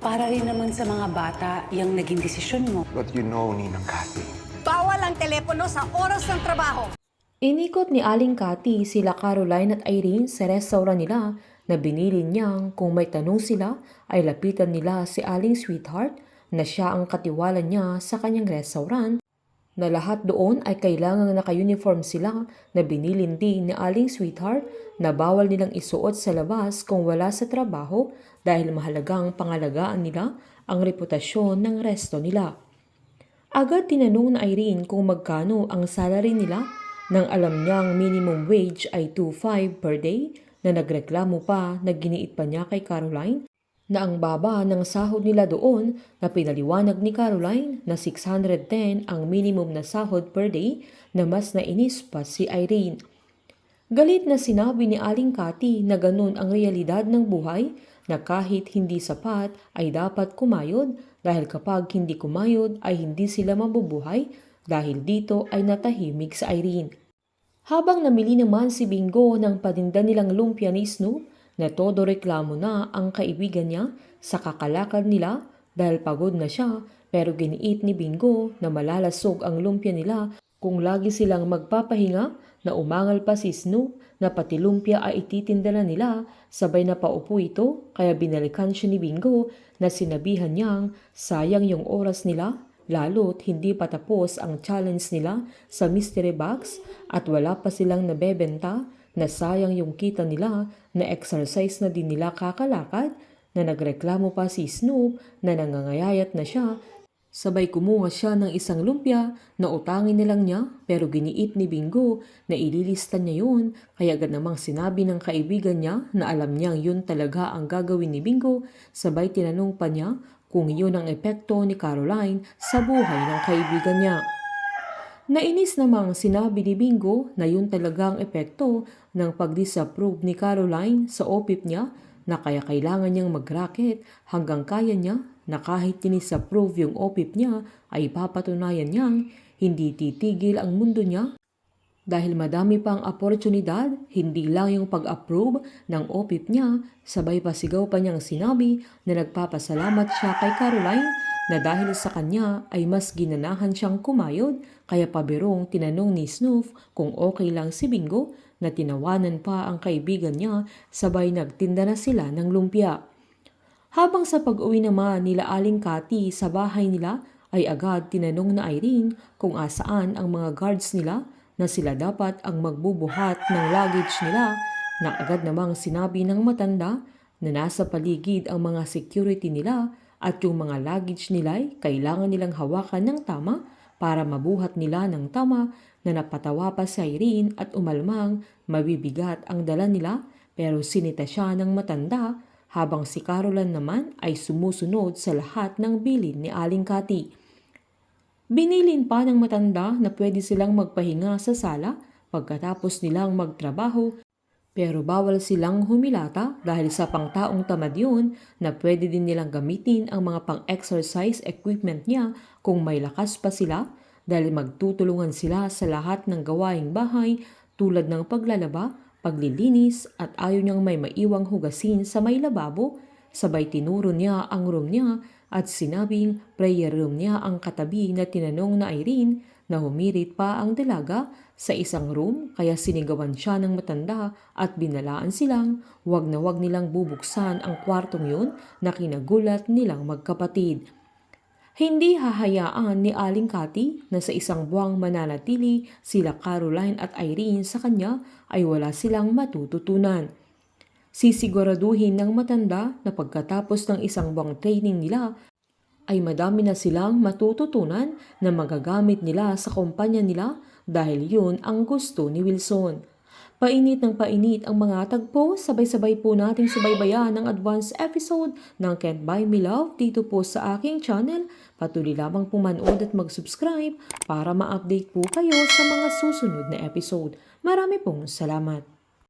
Para rin naman sa mga bata, yung naging desisyon mo. But you know, Ninang Cathy, Bawal ang telepono sa oras ng trabaho. Inikot ni Aling Cathy sila Caroline at Irene sa restaurant nila na binili niyang kung may tanong sila ay lapitan nila si Aling Sweetheart na siya ang katiwala niya sa kanyang restaurant, na lahat doon ay kailangang naka-uniform sila na binilin din ni Aling Sweetheart na bawal nilang isuot sa labas kung wala sa trabaho dahil mahalagang pangalagaan nila ang reputasyon ng resto nila. Agad tinanong na Irene kung magkano ang salary nila nang alam niyang minimum wage ay 2.5 per day, na nagreklamo pa na giniit pa niya kay Caroline na ang baba ng sahod nila doon, na pinaliwanag ni Caroline na 610 ang minimum na sahod per day, na mas nainis pa si Irene. Galit na sinabi ni Aling Cathy na ganun ang realidad ng buhay, na kahit hindi sapat ay dapat kumayod dahil kapag hindi kumayod ay hindi sila mabubuhay, dahil dito ay natahimik sa Irene. Habang namili naman si Bingo ng paninda nilang lumpia ni Snoop, na todo reklamo na ang kaibigan niya sa kakalakad nila dahil pagod na siya, pero giniit ni Bingo na malalasog ang lumpia nila kung lagi silang magpapahinga, na umangal pa si Snoop na pati lumpia ay ititinda na nila, sabay na paupo ito, kaya binalikan siya ni Bingo na sinabihan niyang sayang yung oras nila, lalo't hindi pa tapos ang challenge nila sa mystery box at wala pa silang nabebenta, na sayang yung kita nila, na exercise na din nila kakalakad, na nagreklamo pa si Snoop na nangangayayat na siya. Sabay kumuha siya ng isang lumpia na utangin nilang niya, pero giniit ni Bingo na ililista niya yun, kaya agad namang sinabi ng kaibigan niya na alam niyang yun talaga ang gagawin ni Bingo. Sabay tinanong pa niya kung yun ang epekto ni Caroline sa buhay ng kaibigan niya. Nainis namang sinabi ni Bingo na yun talaga ang epekto ng pag-disapprove ni Caroline sa OPIP niya, na kaya kailangan niyang mag-racket hanggang kaya niya, na kahit dinisapprove yung OPIP niya ay papatunayan niyang hindi titigil ang mundo niya dahil madami pang oportunidad, hindi lang yung pag-approve ng OPIP niya. Sabay pasigaw pa niyang sinabi na nagpapasalamat siya kay Caroline na dahil sa kanya ay mas ginanahan siyang kumayod, kaya pabirong tinanong ni Snoop kung okay lang si Bingo, na tinawanan pa ang kaibigan niya, sabay nagtinda na sila ng lumpia. Habang sa pag-uwi naman nila Aling Cathy sa bahay nila ay agad tinanong na Irene kung asaan ang mga guards nila, na sila dapat ang magbubuhat ng luggage nila, na agad namang sinabi ng matanda na nasa paligid ang mga security nila at yung mga luggage nila ay kailangan nilang hawakan ng tama para mabuhat nila ng tama, na napatawa pa si Irene at umalmang mabibigat ang dala nila, pero sinita siya ng matanda, habang si Caroline naman ay sumusunod sa lahat ng bilin ni Aling Cathy. Binilin pa ng matanda na pwede silang magpahinga sa sala pagkatapos nilang magtrabaho, pero bawal silang humilata dahil sa pangtaong tamad yun, na pwede din nilang gamitin ang mga pang-exercise equipment niya kung may lakas pa sila, dahil magtutulungan sila sa lahat ng gawaing bahay tulad ng paglalaba, paglilinis at ayaw niyang may maiwang hugasin sa may lababo. Sabay tinuro niya ang room niya at sinabing prayer room niya ang katabi, na tinanong na Irene na humirit pa ang dalaga sa isang room, kaya sinigawan siya ng matanda at binalaan silang wag na wag nilang bubuksan ang kwartong yun, na kinagulat nilang magkapatid. Hindi hahayaan ni Aling Cathy na sa isang buwang mananatili sila Caroline at Irene sa kanya ay wala silang matututunan. Sisiguraduhin ng matanda na pagkatapos ng isang buwang training nila ay madami na silang matututunan na magagamit nila sa kumpanya nila, dahil yun ang gusto ni Wilson. Painit ng painit ang mga tagpo, sabay-sabay po nating subaybayan ang advance episode ng Can't Buy Me Love dito po sa aking channel. Patuloy lamang po manood at mag-subscribe para ma-update po kayo sa mga susunod na episode. Marami pong salamat.